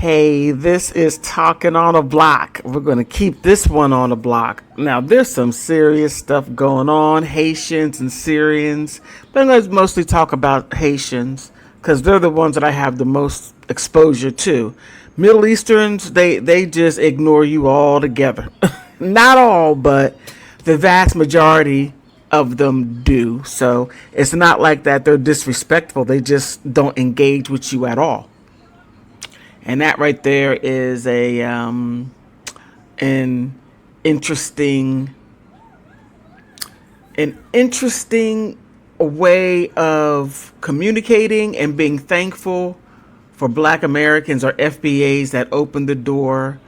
Hey, this is Talking on a Block. We're going to keep this one on a block. Now, there's some serious stuff going on, Haitians and Syrians. But I'm going to mostly talk about Haitians because they're the ones that I have the most exposure to. Middle Easterns, they just ignore you altogether. Not all, but the vast majority of them do. So it's not like that they're disrespectful. They just don't engage with you at all. And that right there is an interesting way of communicating and being thankful for Black Americans or FBAs that opened the door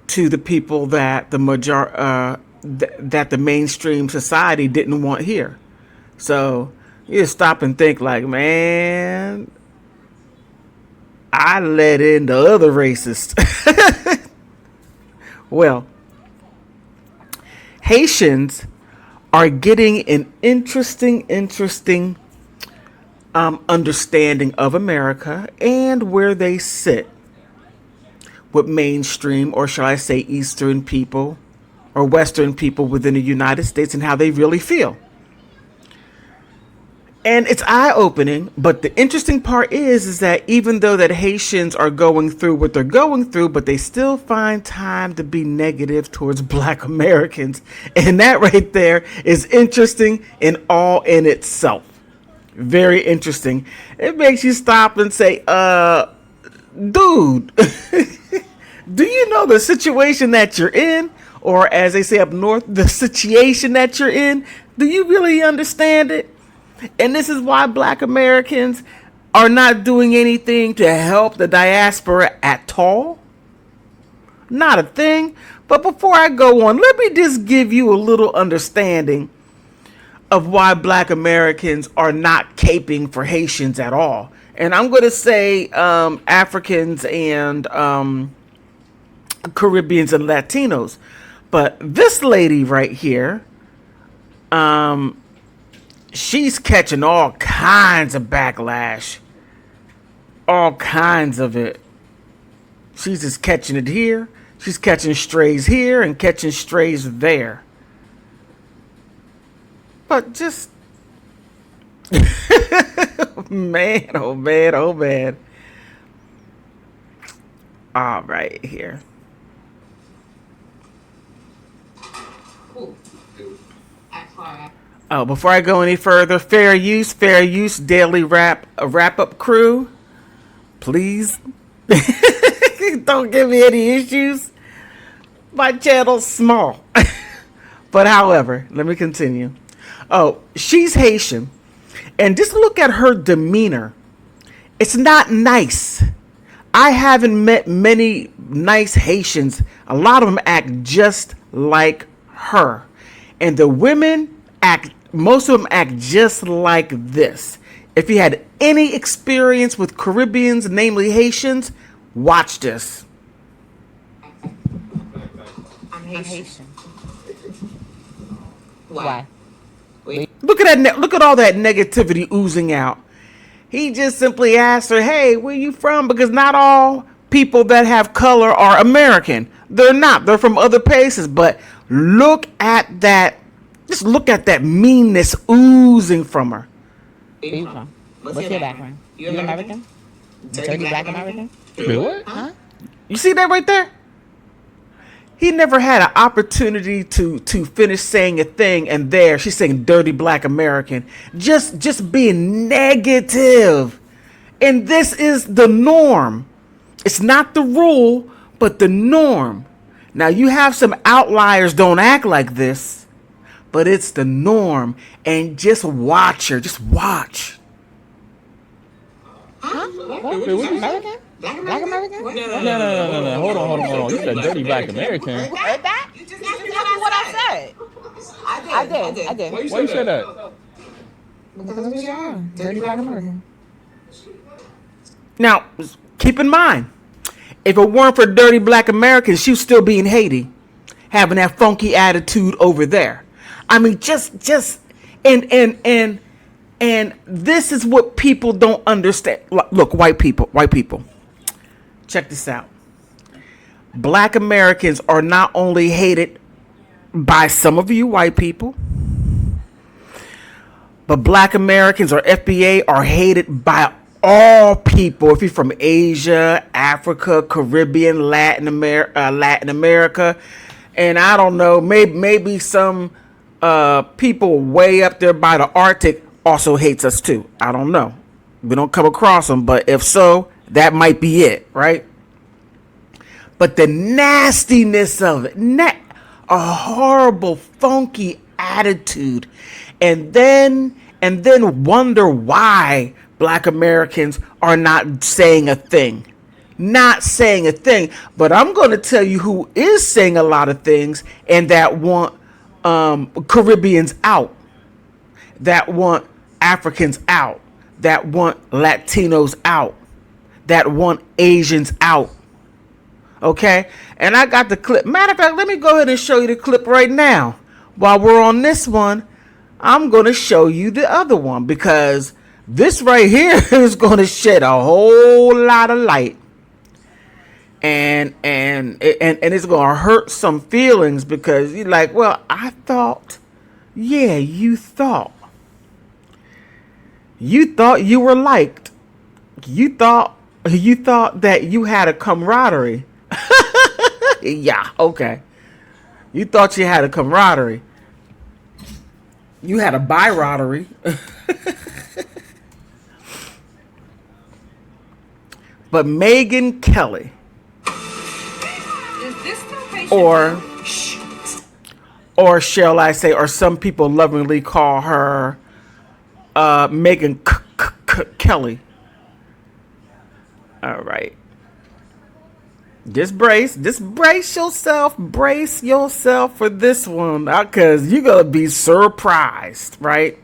to the people that that the mainstream society didn't want here. So you stop and think like, man, I let in the other racists. Well, Haitians are getting an interesting understanding of America and where they sit with mainstream, or shall I say Eastern people or Western people within the United States, and how they really feel. And it's eye-opening, but the interesting part is that even though that Haitians are going through what they're going through, but they still find time to be negative towards Black Americans. And that right there is interesting in all in itself. Very interesting. It makes you stop and say, dude, do you know the situation that you're in? Or as they say up north, the situation that you're in? Do you really understand it? And this is why Black Americans are not doing anything to help the diaspora at all. Not a thing. But before I go on, let me just give you a little understanding of why Black Americans are not caping for Haitians at all. And I'm going to say Africans and Caribbeans and Latinos. But this lady right here, she's catching all kinds of backlash. All kinds of it. She's just catching it here. She's catching strays here and catching strays there. But just... man, oh man, oh man. All right, here. Oh, before I go any further, fair use daily wrap-up crew. Please don't give me any issues. My channel's small. But however, let me continue. Oh, she's Haitian. And just look at her demeanor. It's not nice. I haven't met many nice Haitians. A lot of them act just like her. And the women most of them act just like this. If you had any experience with Caribbeans, namely Haitians, watch this. I'm Haitian. Why? Look at that! Look at all that negativity oozing out. He just simply asked her, "Hey, where you from?" Because not all people that have color are American. They're not. They're from other places. But look at that. Just look at that meanness oozing from her. Where you from? What's your background? You American? Dirty Black American? What? Huh? You see that right there? He never had an opportunity to finish saying a thing, and there she's saying dirty Black American. Just being negative. And this is the norm. It's not the rule, but the norm. Now you have some outliers don't act like this. But it's the norm. And just watch her. Just watch. Huh? What you American? Black American? No. Hold on. You said dirty Black American. Heard that? You just asked me what I said. I did. Why you say that? Because it was your own. Dirty Black American. Now, keep in mind, if it weren't for dirty Black Americans, she'd still be in Haiti, having that funky attitude over there. I mean, and this is what people don't understand. Look, white people, check this out. Black Americans are not only hated by some of you white people, but Black Americans or FBA are hated by all people. If you're from Asia, Africa, Caribbean, Latin America, and I don't know, maybe some people way up there by the Arctic also hates us too. I don't know. We don't come across them, but if so, that might be it, right? But the nastiness of it, a horrible, funky attitude, and then wonder why Black Americans are not saying a thing. Not saying a thing. But I'm going to tell you who is saying a lot of things and that want Caribbeans out, that want Africans out, that want Latinos out, that want Asians out. Okay? And I got the clip. Matter of fact, let me go ahead and show you the clip right now. While we're on this one, I'm going to show you the other one, because this right here is going to shed a whole lot of light. And it's going to hurt some feelings, because you're like, well, I thought, yeah, you thought you were liked. You thought that you had a camaraderie. Yeah, okay. You thought you had a camaraderie. You had a biroderie. But Megyn Kelly, or shall I say, or some people lovingly call her Megyn Kelly. All right. Just brace yourself for this one, because you're going to be surprised, right?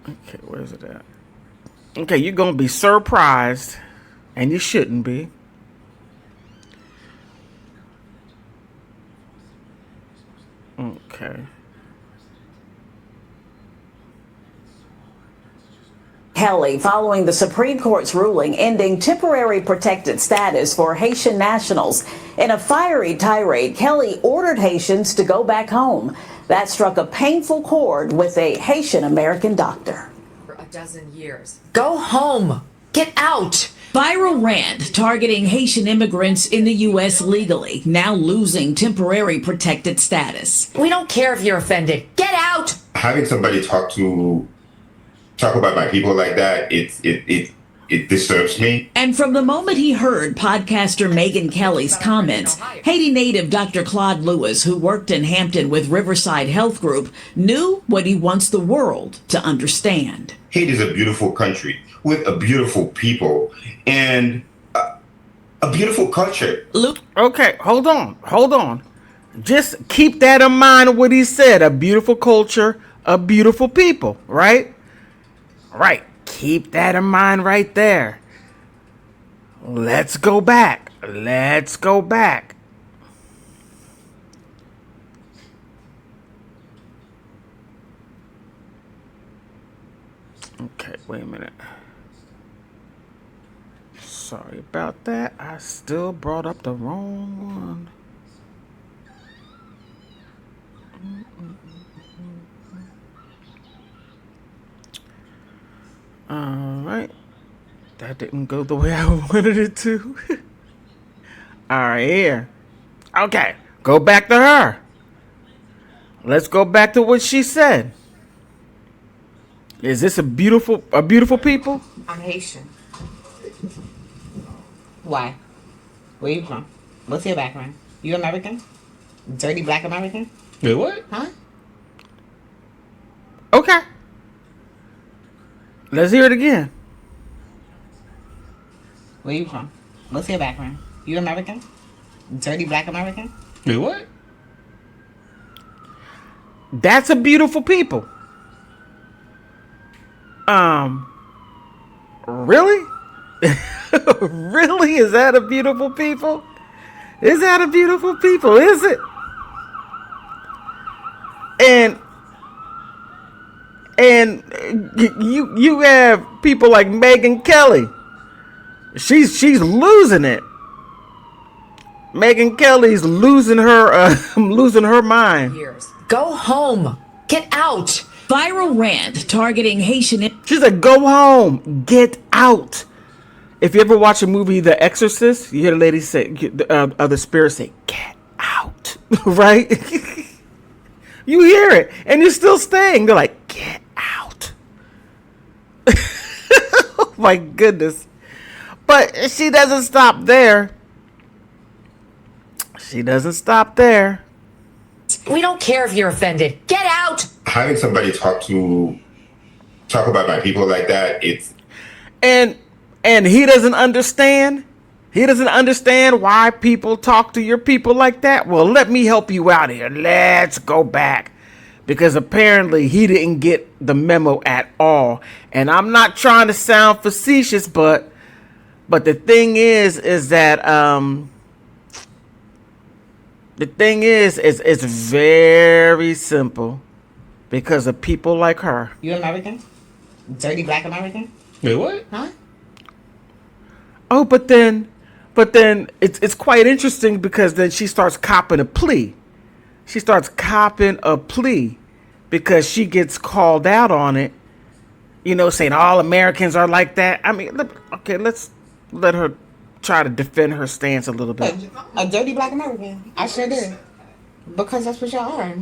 Okay, where's it at? Okay, you're going to be surprised, and you shouldn't be. Okay. Kelly, following the Supreme Court's ruling ending temporary protected status for Haitian nationals. In a fiery tirade, Kelly ordered Haitians to go back home. That struck a painful chord with a Haitian American doctor. For a dozen years. Go home. Get out. Viral rant targeting Haitian immigrants in the U.S. legally, now losing temporary protected status. We don't care if you're offended. Get out. Having somebody talk about my people like that, it disturbs me. And from the moment he heard podcaster Megyn Kelly's comments, Haiti native Dr. Claude Lewis, who worked in Hampton with Riverside Health Group, knew what he wants the world to understand. Haiti is a beautiful country with a beautiful people and a beautiful culture. Okay, hold on. Just keep that in mind, what he said. A beautiful culture, a beautiful people, right? Right. Keep that in mind right there. Let's go back. Okay, wait a minute. Sorry about that. I still brought up the wrong one. Alright. That didn't go the way I wanted it to. Alright, here. Okay, go back to her. Let's go back to what she said. Is this a beautiful people? I'm Haitian. Why? Where you from? What's your background? You American? Dirty Black American? Wait, what? Huh? Okay. Let's hear it again. Where you from? What's your background? You American? Dirty Black American? Wait, what? That's a beautiful people. Really? Really? Is that a beautiful people? Is that a beautiful people? Is it? And you have people like Megyn Kelly She's losing it. Megyn Kelly's losing her mind. Years. Go home. Get out. Viral rant targeting Haitian. She's like, go home, get out. If you ever watch a movie, The Exorcist, you hear the lady say, the spirit say, get out, right? You hear it, and you're still staying. They're like, get out. Oh my goodness. But she doesn't stop there. She doesn't stop there. We don't care if you're offended. Get out. Having somebody talk about my people like that, it's And he doesn't understand. He doesn't understand why people talk to your people like that. Well, let me help you out here. Let's go back. Because apparently he didn't get the memo at all. And I'm not trying to sound facetious, but the thing is that it's very simple because of people like her. You American? Dirty black American? Wait, what? Huh? Oh, but then it's quite interesting because then she starts copping a plea. She starts copping a plea because she gets called out on it, saying all Americans are like that. I mean, let's let her try to defend her stance a little bit. A dirty black American. I sure did. Because that's what y'all are.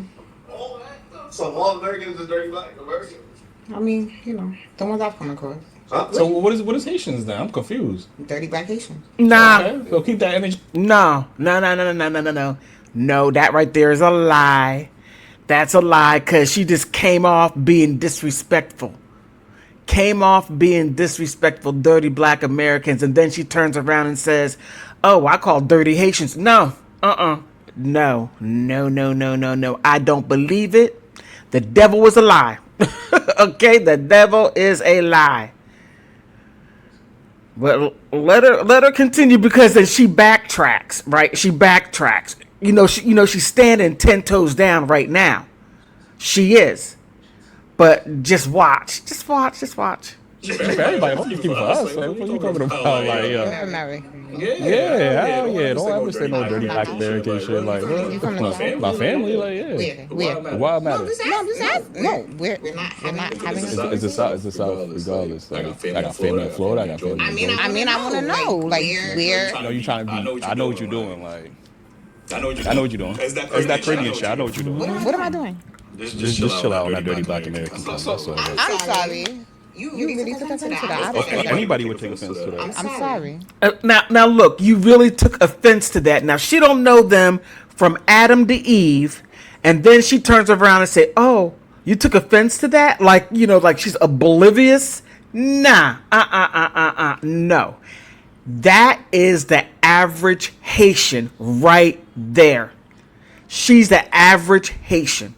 So all Americans are dirty black Americans? I mean, the ones I've come across. Huh? So what is Haitians then? I'm confused. Dirty black Haitians. Nah. Okay, so keep that energy. No, that right there is a lie. That's a lie because she just came off being disrespectful. Dirty black Americans, and then she turns around and says, oh, I call dirty Haitians. No, no, I don't believe it. The devil was a lie. Okay, the devil is a lie. But let her continue because then she backtracks, right? She backtracks. She's standing 10 toes down right now. She is. But just watch. Everybody, don't you keep it for us. So what are you talking about? Like, yeah, don't ever say no dirty black American shit. Like, what? My family, like, yeah. Why matter? We're not having a It's the South, regardless. Like, I got family in Florida. I got family. I want to know, like, where. I know you trying to be. I know what you're doing. Like, I know what you're doing. It's that Caribbean shit. I know what you're doing. What am I doing? Just chill out on that dirty black American stuff. That's all. I'm sorry. You really took offense to that. Okay, anybody would take offense to that. I'm sorry. Now look, you really took offense to that. Now she don't know them from Adam to Eve, and then she turns around and say, "Oh, you took offense to that?" Like like she's oblivious. Nah, no. That is the average Haitian right there. She's the average Haitian,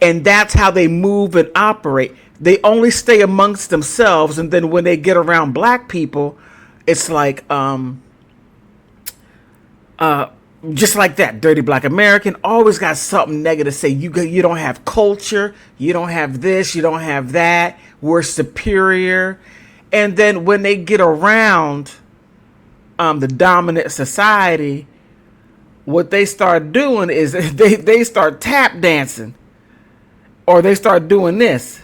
and that's how they move and operate. They only stay amongst themselves, and then when they get around black people, it's like just like that. Dirty black American always got something negative to say. You don't have culture, you don't have this, you don't have that. We're superior. And then when they get around the dominant society, what they start doing is they start tap dancing, or they start doing this.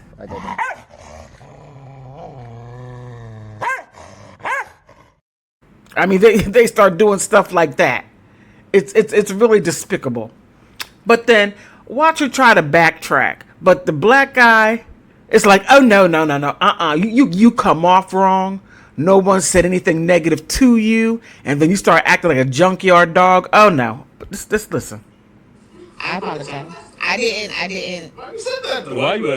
I mean, they start doing stuff like that. It's really despicable. But then watch her try to backtrack. But the black guy, it's like, oh no. You come off wrong. No one said anything negative to you, and then you start acting like a junkyard dog. Oh no. Just listen. I apologize. I didn't. Why you said that?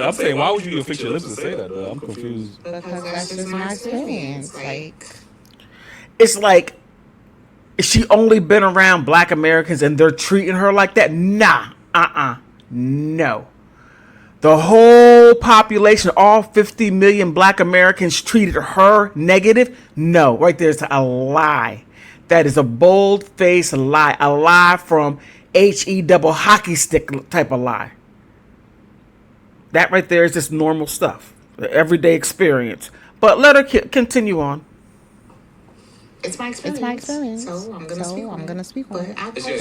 I'm saying, why would you even fix your lips to say that, though? I'm confused. Because that's just my experience. It's like, is she only been around black Americans and they're treating her like that? Nah. No. The whole population, all 50 million black Americans treated her negative? No. Right there's a lie. That is a bold-faced lie. A lie from HE double hockey stick type of lie. That right there is just normal stuff. The everyday experience. But let her continue on. It's my experience. So I'm gonna speak on it. It's your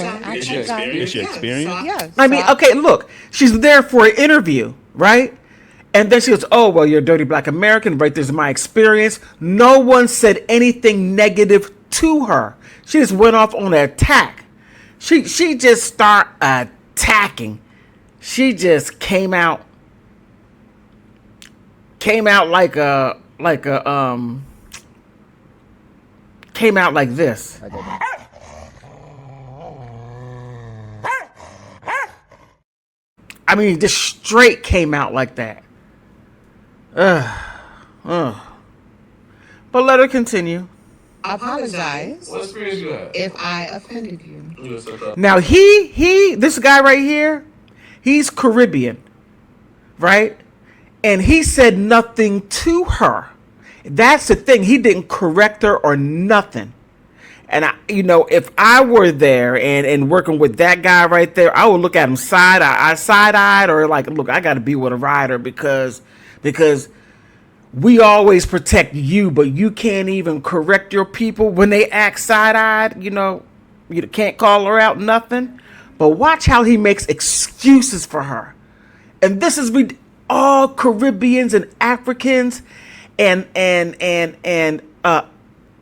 experience. Is she experienced? Yes. I mean, okay, look, she's there for an interview, right? And then she goes, "Oh, well, you're a dirty black American, right? There's my experience." No one said anything negative to her. She just went off on an attack. She just start attacking. She just came out came out like this. I mean, just straight came out like that. But let her continue. I apologize What experience you had? if I offended you. Now this guy right here, he's Caribbean, right? And he said nothing to her. That's the thing. He didn't correct her or nothing. And if I were there and working with that guy right there, I would look at him side-eyed, or like, look, I got to be with a rider because we always protect you, but you can't even correct your people when they act side-eyed. You can't call her out, nothing. But watch how he makes excuses for her. And this is all Caribbeans and Africans and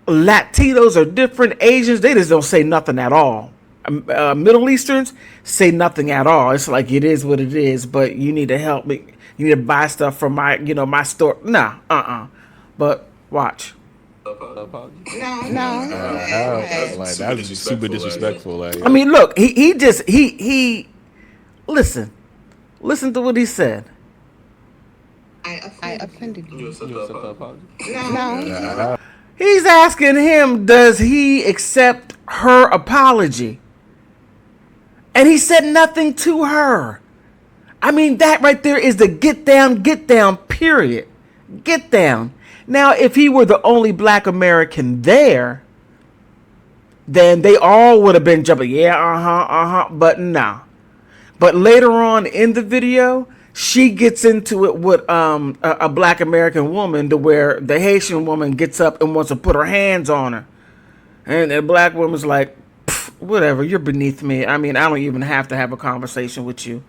Latinos are different. Asians, they just don't say nothing at all. Middle Easterns say nothing at all. It's like, it is what it is, but you need to help me. You need to buy stuff from my store. Nah, But watch. No. Like, that's just super disrespectful. Like, I mean, look, he listen to what he said. I offended you. no. He's asking him, does he accept her apology? And he said nothing to her. I mean, that right there is the get down, period. Get down. Now, if he were the only black American there, then they all would have been jumping. Yeah, but no. But later on in the video, she gets into it with a black American woman, to where the Haitian woman gets up and wants to put her hands on her. And the black woman's like, whatever, you're beneath me. I mean, I don't even have to have a conversation with you.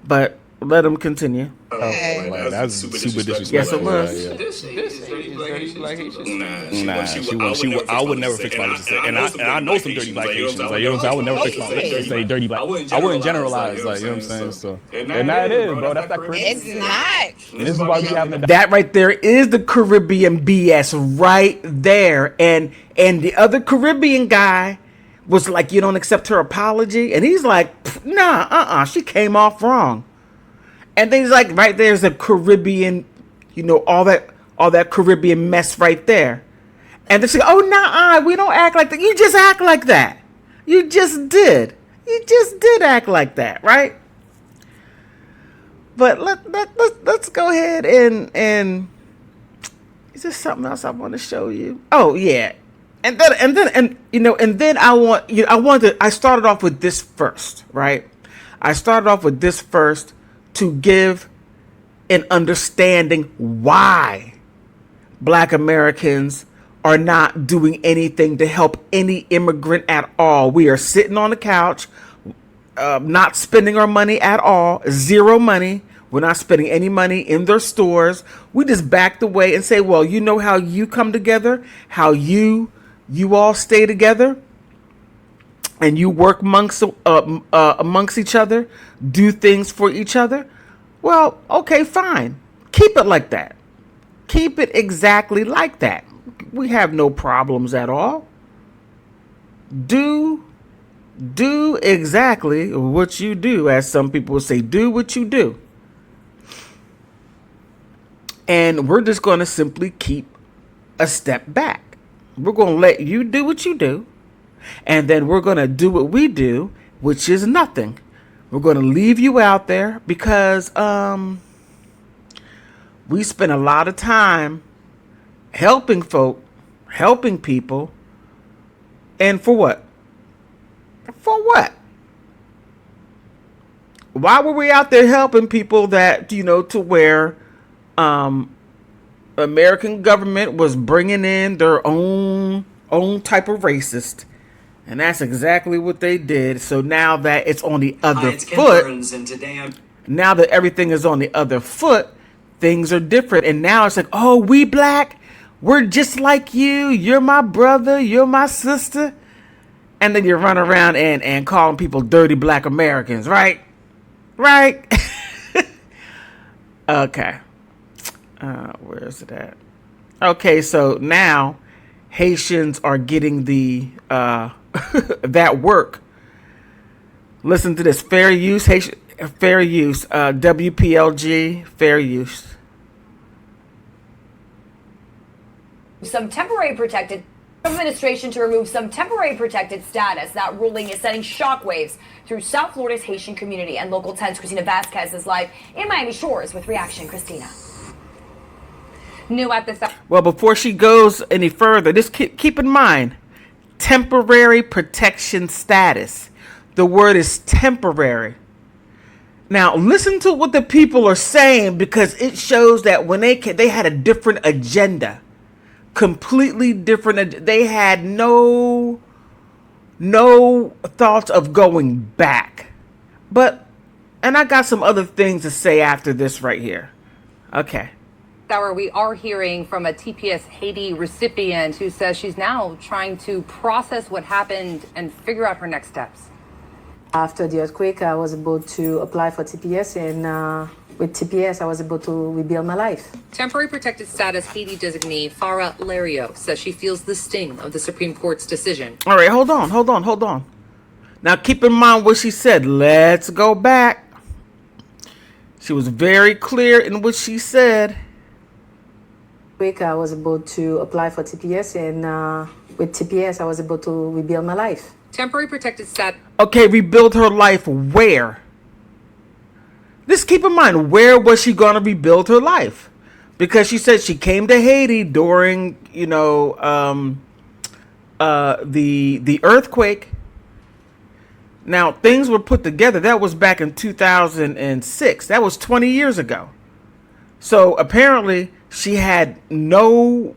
But let him continue. Like, that's super disrespectful. Yes, it was. This is dirty black Haitians. I would never fix my lips to say. And I know some dirty black Haitians. Like, you know what I'm saying? I would never fix my lips to say dirty black. I wouldn't generalize. Like, you know what I'm saying? So, and that is, bro. That's that Caribbean. It's not. And this is why we having That right there is the Caribbean BS right there. And the other Caribbean guy was like, you don't accept her apology? And he's like, nah, she came off wrong. And then he's like, right there's the Caribbean, all that Caribbean mess right there. And they say, oh, nah, we don't act like that. You just act like that. You just did. You just did act like that, right? But let's go ahead and is there something else I want to show you? Oh yeah. And then I started off with this first, right? I started off with this first to give an understanding why black Americans are not doing anything to help any immigrant at all. We are sitting on the couch, not spending our money at all, zero money. We're not spending any money in their stores. We just backed away and say, well, you know how you come together, how you all stay together, and you work amongst each other, do things for each other. Well, okay, fine. Keep it like that. Keep it exactly like that. We have no problems at all. Do exactly what you do, as some people say, do what you do. And we're just going to simply keep a step back. We're going to let you do what you do. And then we're going to do what we do, which is nothing. We're going to leave you out there because we spend a lot of time helping people. And for what? For what? Why were we out there helping people that, to where American government was bringing in their own own type of racist. And that's exactly what they did. So now that it's on the other foot, now that everything is on the other foot, things are different. And now it's like, oh, we black, we're just like you. You're my brother, you're my sister. And then you run around and calling people dirty black Americans, right? Right? Okay. Where is it at? Okay, so now Haitians are getting the that work. Listen to this. Fair use, Haitian, fair use, WPLG, fair use. Some temporary protected administration to remove some temporary protected status. That ruling is sending shockwaves through South Florida's Haitian community. And Local 10's Christina Vasquez is live in Miami Shores with reaction. Christina. New at the well, before she goes any further, just keep in mind temporary protection status. The word is temporary. Now listen to what the people are saying, because it shows that when they had a different agenda, completely different. They had no thoughts of going back. And I got some other things to say after this right here. Okay. Hour, we are hearing from a TPS Haiti recipient who says she's now trying to process what happened and figure out her next steps. After the earthquake, I was able to apply for TPS, and with TPS, I was able to rebuild my life. Temporary protected status Haiti designee Farah Lario says she feels the sting of the Supreme Court's decision. All right, hold on. Now keep in mind what she said. Let's go back. She was very clear in what she said. I was able to apply for TPS, and with TPS, I was able to rebuild my life. Temporary protected status. Okay, rebuild her life where? Just keep in mind, where was she going to rebuild her life? Because she said she came to Haiti during, the earthquake. Now, things were put together. That was back in 2006. That was 20 years ago. So apparently she had no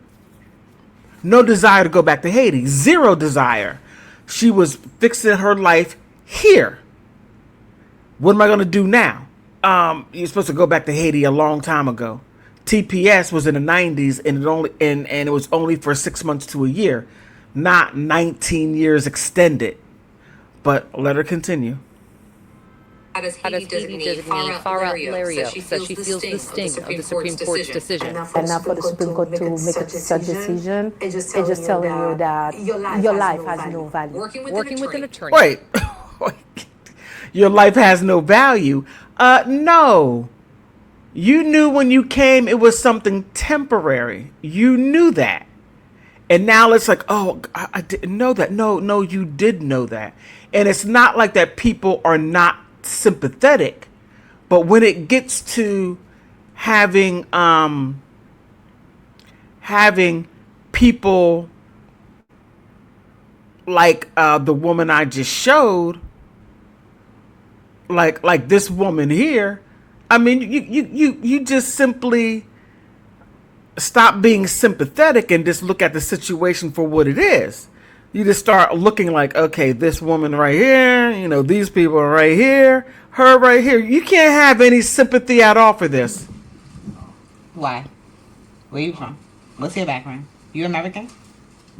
desire to go back to Haiti. Zero desire. She was fixing her life here. What am I going to do now? You're supposed to go back to Haiti a long time ago. TPS was in the 90s, and it was only for 6 months to a year, not 19 years extended. But let her continue. Haiti designee Farah Lario says she feels the sting of the Supreme Court's decision. And now for the Supreme Court to make such decision, it's just telling you that your life has no value. Working with an attorney. Wait. Your life has no value. No. You knew when you came it was something temporary. You knew that. And now it's like, oh, I didn't know that. No, you did know that. And it's not like that people are not sympathetic. But when it gets to having people like the woman I just showed, like this woman here, I mean, you just simply stop being sympathetic and just look at the situation for what it is. You just start looking like, okay, this woman right here, these people right here, her right here. You can't have any sympathy at all for this. Why? Where you from? What's your background? You American?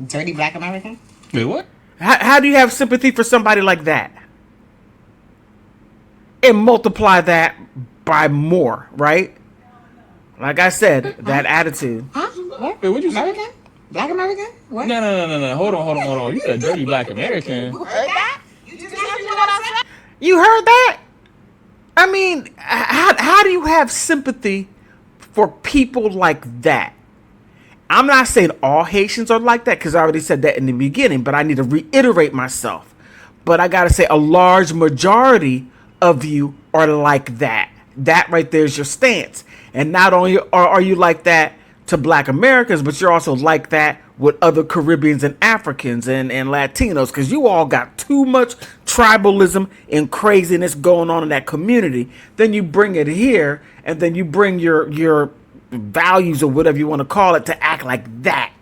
Dirty black American? Wait, what? How do you have sympathy for somebody like that? And multiply that by more, right? Like I said, that attitude. Huh? What? Wait, what you American? say? Black American? What? No. Hold on. You said dirty black American. You heard that? You just heard what I said? You heard that? I mean, how do you have sympathy for people like that? I'm not saying all Haitians are like that, because I already said that in the beginning, but I need to reiterate myself. But I got to say a large majority of you are like that. That right there is your stance. And not only are you like that to black Americans, but you're also like that with other Caribbeans and Africans and Latinos, because you all got too much tribalism and craziness going on in that community. Then you bring it here, and then you bring your values or whatever you want to call it to act like that.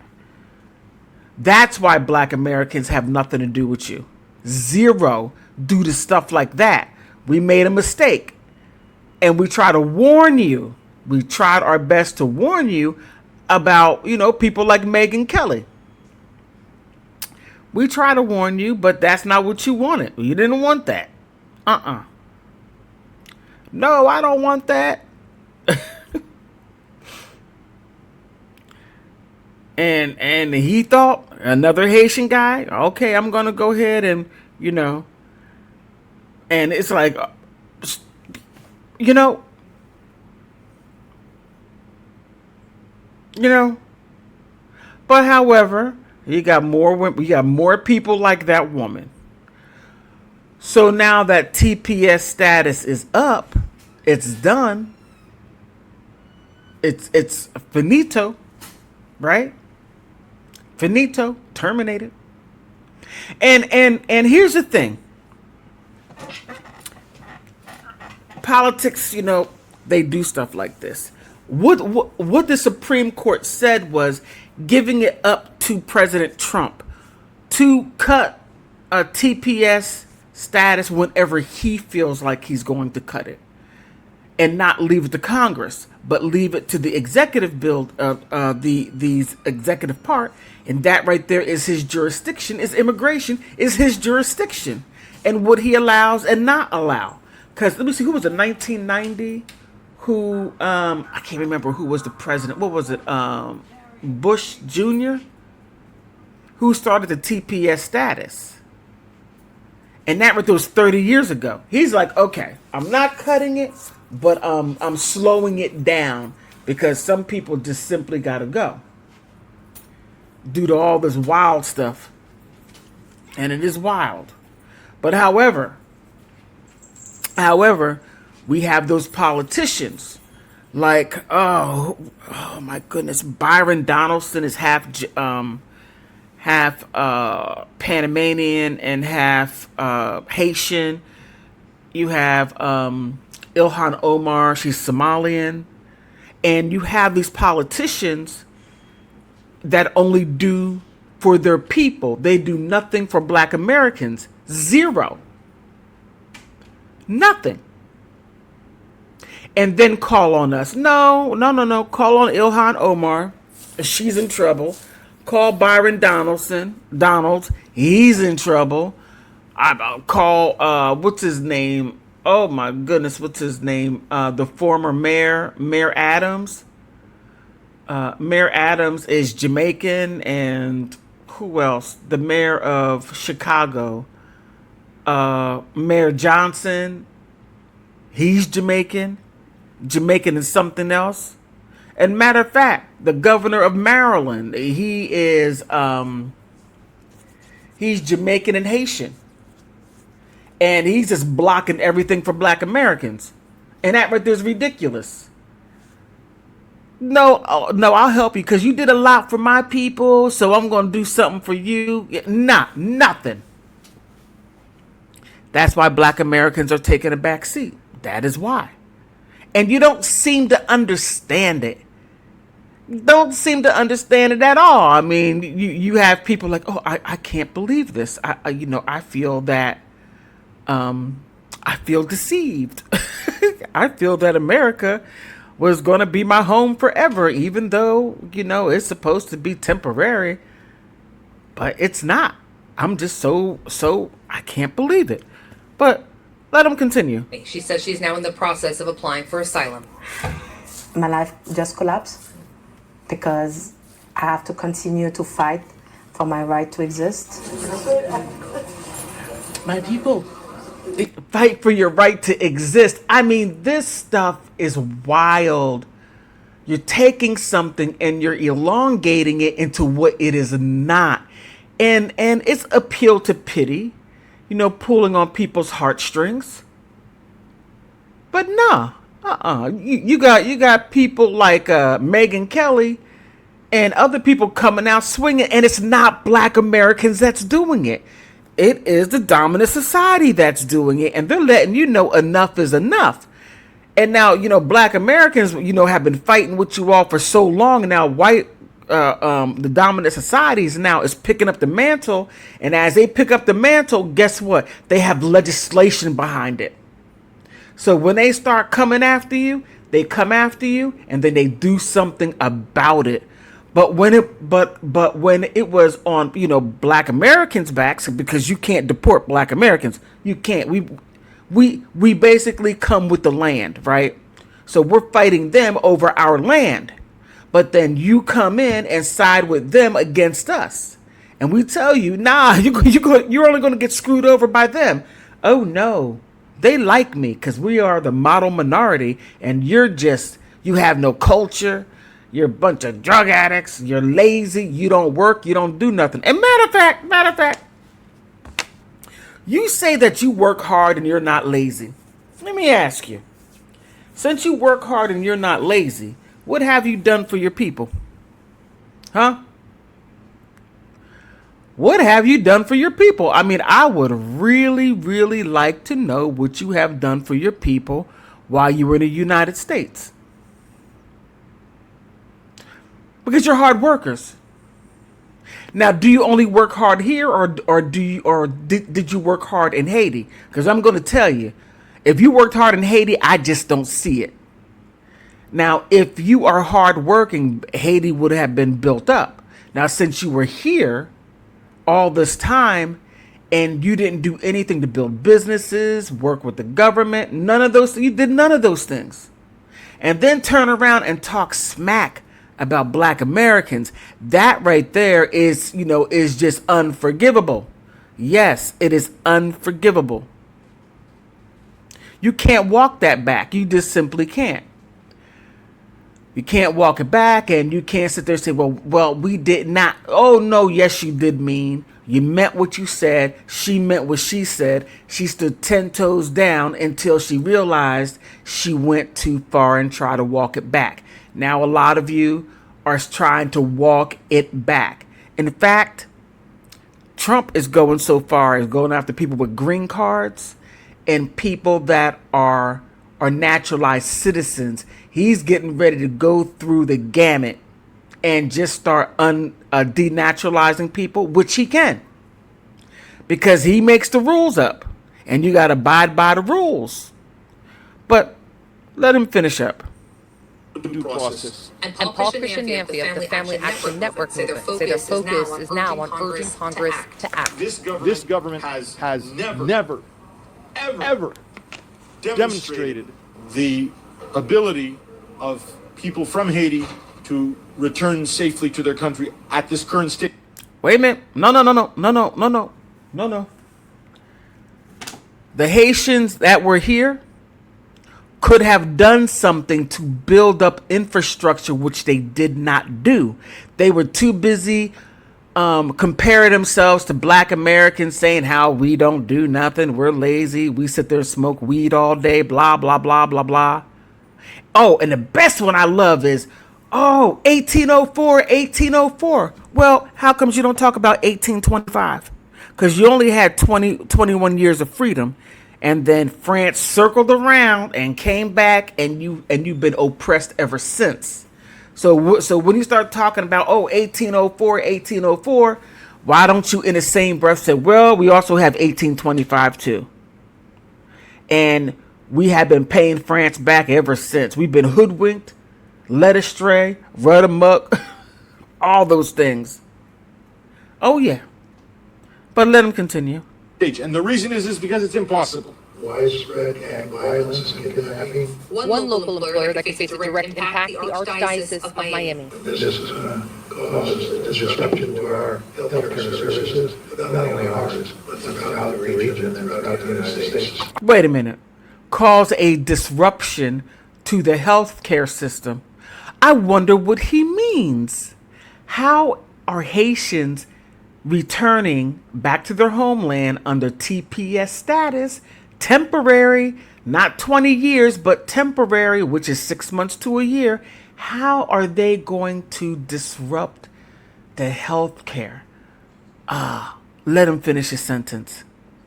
That's why black Americans have nothing to do with you. Zero due to stuff like that. We made a mistake. And we try to warn you. We tried our best to warn you about, people like Megyn Kelly. We try to warn you, but that's not what you wanted. You didn't want that. No, I don't want that. And he thought, another Haitian guy, okay, I'm going to go ahead and, and it's like, but however, you got more people like that woman. So now that TPS status is up, it's done. It's finito, right? Finito, terminated. And here's the thing. Politics, they do stuff like this. What the Supreme Court said was giving it up to President Trump to cut a TPS status whenever he feels like he's going to cut it, and not leave it to Congress, but leave it to the executive build of the executive part, and that right there is his jurisdiction. Is immigration is his jurisdiction, and what he allows and not allow. Because let me see, who was it? 1990. Who I can't remember who was the president. What was it? Bush Jr. Who started the TPS status, and that was 30 years ago. He's like, okay, I'm not cutting it, but I'm slowing it down because some people just simply gotta go due to all this wild stuff, and it is wild. But however, we have those politicians like, oh my goodness, Byron Donaldson is half Panamanian and half Haitian. You have Ilhan Omar, she's Somalian. And you have these politicians that only do for their people. They do nothing for black Americans. Zero. Nothing. And then call on us. No. Call on Ilhan Omar. She's in trouble. Call Byron Donalds. He's in trouble. I'll call, what's his name? Oh my goodness, what's his name? The former Mayor Adams. Mayor Adams is Jamaican, and who else? The mayor of Chicago. Mayor Johnson. He's Jamaican. Jamaican is something else. And matter of fact, the governor of Maryland, he is he's Jamaican and Haitian. And he's just blocking everything for black Americans. And that right there is ridiculous. No, I'll help you because you did a lot for my people, so I'm going to do something for you. Nothing. That's why black Americans are taking a back seat. That is why. And you don't seem to understand it. Don't seem to understand it at all. I mean, you have people like, oh, I can't believe this. I feel that, I feel deceived. I feel that America was going to be my home forever, even though, it's supposed to be temporary. But it's not. I'm just so I can't believe it. But let him continue. She says she's now in the process of applying for asylum. My life just collapsed because I have to continue to fight for my right to exist. My people, fight for your right to exist. I mean, this stuff is wild. You're taking something and you're elongating it into what it is not. And it's appeal to pity, pulling on people's heartstrings. But no, you got people like Megyn Kelly and other people coming out swinging, and it's not black Americans that's doing it. It is the dominant society that's doing it, and they're letting you know enough is enough. And now, black Americans, have been fighting with you all for so long, and now white the dominant societies now is picking up the mantle, and as they pick up the mantle, guess what? They have legislation behind it. So when they start coming after you, they come after you, and then they do something about it. But when it was on, Black Americans' backs, because you can't deport Black Americans, you can't. We basically come with the land, right? So we're fighting them over our land. But then you come in and side with them against us. And we tell you, nah, you're only going to get screwed over by them. Oh, no. They like me because we are the model minority. And you have no culture. You're a bunch of drug addicts. You're lazy. You don't work. You don't do nothing. And matter of fact, you say that you work hard and you're not lazy. Let me ask you. Since you work hard and you're not lazy, what have you done for your people? Huh? What have you done for your people? I mean, I would really, really like to know what you have done for your people while you were in the United States. Because you're hard workers. Now, do you only work hard here, or did you work hard in Haiti? Because I'm going to tell you, if you worked hard in Haiti, I just don't see it. Now, if you are hardworking, Haiti would have been built up. Now, since you were here all this time and you didn't do anything to build businesses, work with the government, you did none of those things. And then turn around and talk smack about Black Americans. That right there is just unforgivable. Yes, it is unforgivable. You can't walk that back. You just simply can't. You can't walk it back, and you can't sit there and say, well, we did not. Oh, no, yes, you did mean. You meant what you said. She meant what she said. She stood 10 toes down until she realized she went too far and tried to walk it back. Now, a lot of you are trying to walk it back. In fact, Trump is going so far as going after people with green cards and people that are naturalized citizens. He's getting ready to go through the gamut and just start denaturalizing people, which he can. Because he makes the rules up. And you got to abide by the rules. But let him finish up. Due process. And Paul Christian Namfi of the Family Action Network movement say their focus is now on urging Congress to act. This government has never, ever demonstrated the ability of people from Haiti to return safely to their country at this current state. Wait a minute. No. The Haitians that were here could have done something to build up infrastructure, which they did not do. They were too busy comparing themselves to Black Americans, saying how we don't do nothing, we're lazy, we sit there and smoke weed all day, blah, blah, blah, blah, blah. Oh, and the best one I love is, 1804. Well, how comes you don't talk about 1825? Because you only had 21 years of freedom. And then France circled around and came back, and you've been oppressed ever since. So when you start talking about 1804, why don't you in the same breath say, well, we also have 1825 too, and we have been paying France back ever since. We've been hoodwinked, led astray, run amok, all those things. Oh yeah, but let him continue. And the reason is because it's impossible. Widespread gang violence and kidnapping. One local employer that can face a direct impact, the Archdiocese of Miami. This is going to cause a disruption to our healthcare services, not only ours, but throughout the region and throughout the United States. Wait a minute. Cause a disruption to the healthcare system. I wonder what he means. How are Haitians returning back to their homeland under TPS status, temporary, not 20 years, but temporary, which is 6 months to a year? How are they going to disrupt the health care? Let him finish his sentence.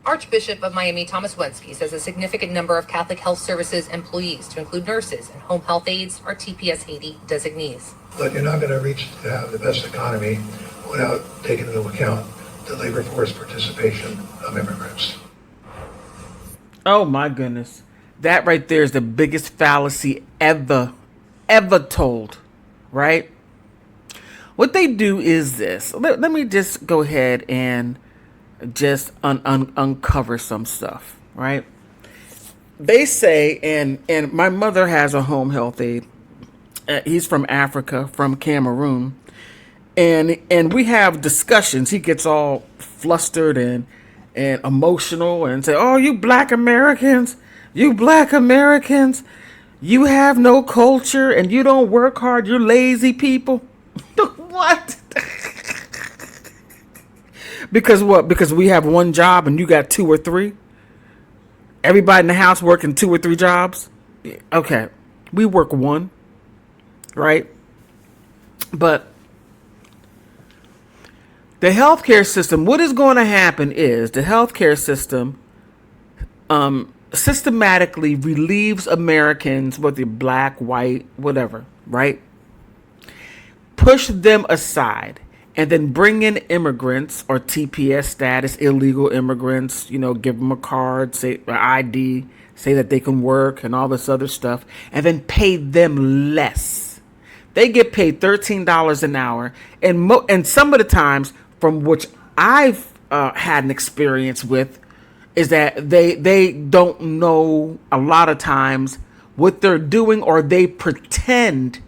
Archbishop of Miami Thomas Wensky says a significant number of Catholic Health Services employees, to include nurses and home health aides, are TPS Haiti designees. But you're not going to reach to have the best economy without taking into account the labor force participation of immigrants. Oh my goodness. That right there is the biggest fallacy ever told, right? What they do is this. Let me just go ahead and just uncover some stuff, right? They say, and my mother has a home health aide. He's from Africa, from Cameroon. And we have discussions. He gets all flustered and emotional and say, oh, you black Americans, you have no culture and you don't work hard. You're lazy people. What? Because what? Because we have one job and you got two or three? Everybody in the house working 2 or 3 jobs? Okay. We work one, right? But the healthcare system, what is going to happen is the healthcare system systematically relieves Americans, whether you're black, white, whatever, right? Push them aside and then bring in immigrants or TPS status, illegal immigrants, give them a card, say an ID, say that they can work and all this other stuff, and then pay them less. They get paid $13 an hour. And some of the times, from which I've had an experience with, is that they don't know a lot of times what they're doing, or they pretend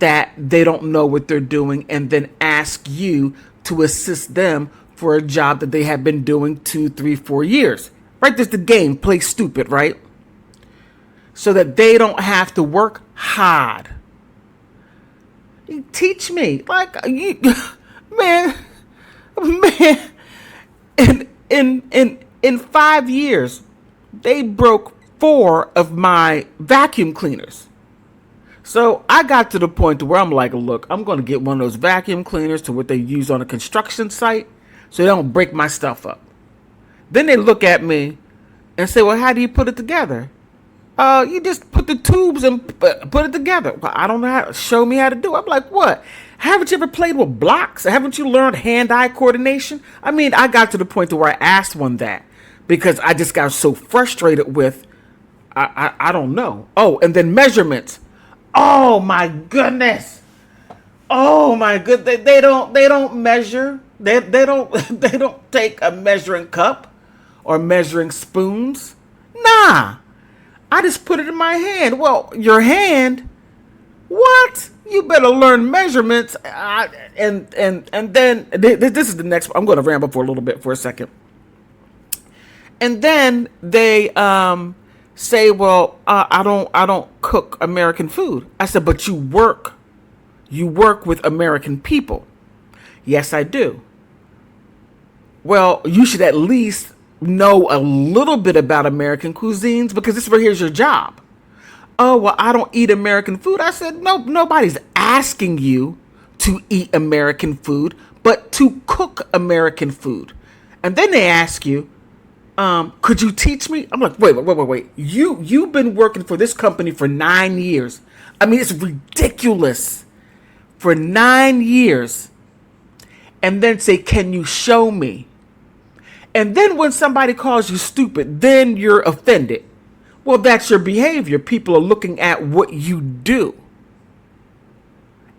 that they don't know what they're doing and then ask you to assist them for a job that they have been doing 2, 3, 4 years. Right? There's the game. Play stupid, right? So that they don't have to work hard. You teach me. Like, man. In 5 years, they broke 4 of my vacuum cleaners. So I got to the point where I'm like, look, I'm going to get one of those vacuum cleaners to what they use on a construction site so they don't break my stuff up. Then they look at me and say, well, how do you put it together? You just put the tubes and put it together. Well, I don't know how. Show me how to do it. I'm like, what? Haven't you ever played with blocks? Haven't you learned hand-eye coordination? I mean, I got to the point where I asked one that because I just got so frustrated with, I don't know. Oh, and then measurements. Oh my goodness. Oh my good. They don't measure. They don't take a measuring cup or measuring spoons. Nah. I just put it in my hand. Well, your hand? What? You better learn measurements. And then this is the next. I'm going to ramble for a little bit for a second. And then they say, well, I don't cook American food. I said, but you work with American people. Yes, I do. Well, you should at least know a little bit about American cuisines because this right here is your job. Oh, well, I don't eat American food. I said, no, nobody's asking you to eat American food, but to cook American food. And then they ask you, could you teach me? I'm like, wait. You've been working for this company for 9 years. I mean, it's ridiculous. For 9 years. And then say, can you show me? And then when somebody calls you stupid, then you're offended. Well, that's your behavior. People are looking at what you do.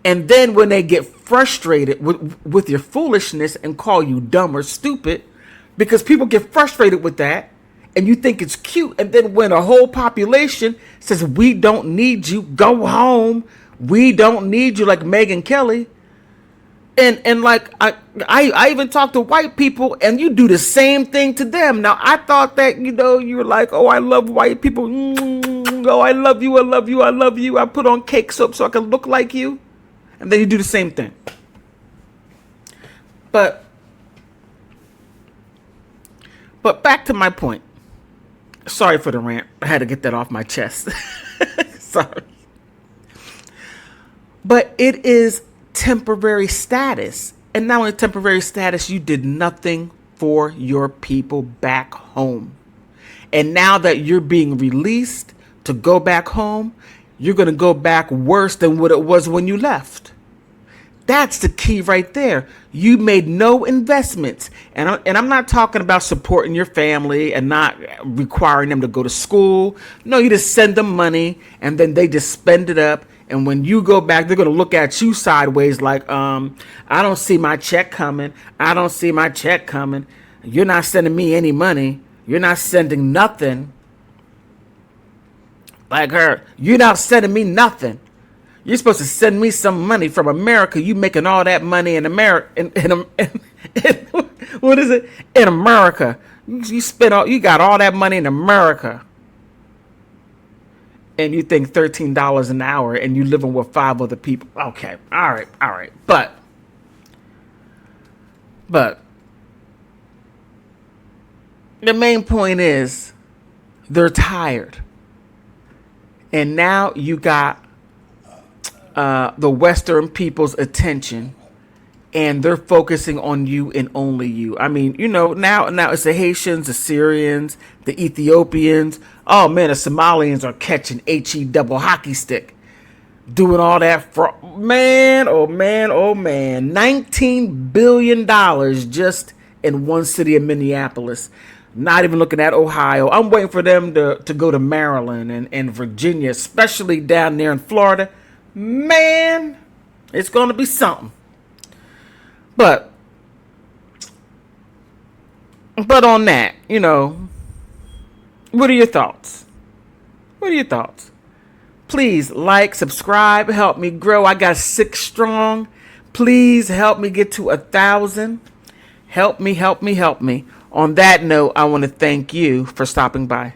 And then when they get frustrated with your foolishness and call you dumb or stupid, because people get frustrated with that and you think it's cute. And then when a whole population says, we don't need you, go home. We don't need you, like Megyn Kelly. And like, I even talk to white people and you do the same thing to them. Now, I thought that, you were like, oh, I love white people. Oh, I love you. I love you. I love you. I put on cake soap so I can look like you. And then you do the same thing. But back to my point. Sorry for the rant. I had to get that off my chest. Sorry. But it is temporary status. And not only temporary status, you did nothing for your people back home. And now that you're being released to go back home, you're going to go back worse than what it was when you left. That's the key right there. You made no investments. And I'm not talking about supporting your family and not requiring them to go to school. No, you just send them money and then they just spend it up. And when you go back, they're going to look at you sideways like, I don't see my check coming. I don't see my check coming. You're not sending me any money. You're not sending nothing. Like her, you're not sending me nothing. You're supposed to send me some money from America. You making all that money in America. What is it? In America. You spent all, you got all that money in America. And you think $13 an hour and you living with 5 other people. Okay. All right. But the main point is they're tired. And now you got the Western people's attention, and they're focusing on you and only you. I mean, now it's the Haitians, the Syrians, the Ethiopians. Oh man, the Somalians are catching HE double hockey stick, doing all that man. $19 billion just in one city of Minneapolis. Not even looking at Ohio. I'm waiting for them to go to Maryland and Virginia, especially down there in Florida. Man, it's going to be something. But on that, what are your thoughts? Please like, subscribe, help me grow. I got 6 strong. Please help me get to 1,000. Help me. On that note, I want to thank you for stopping by.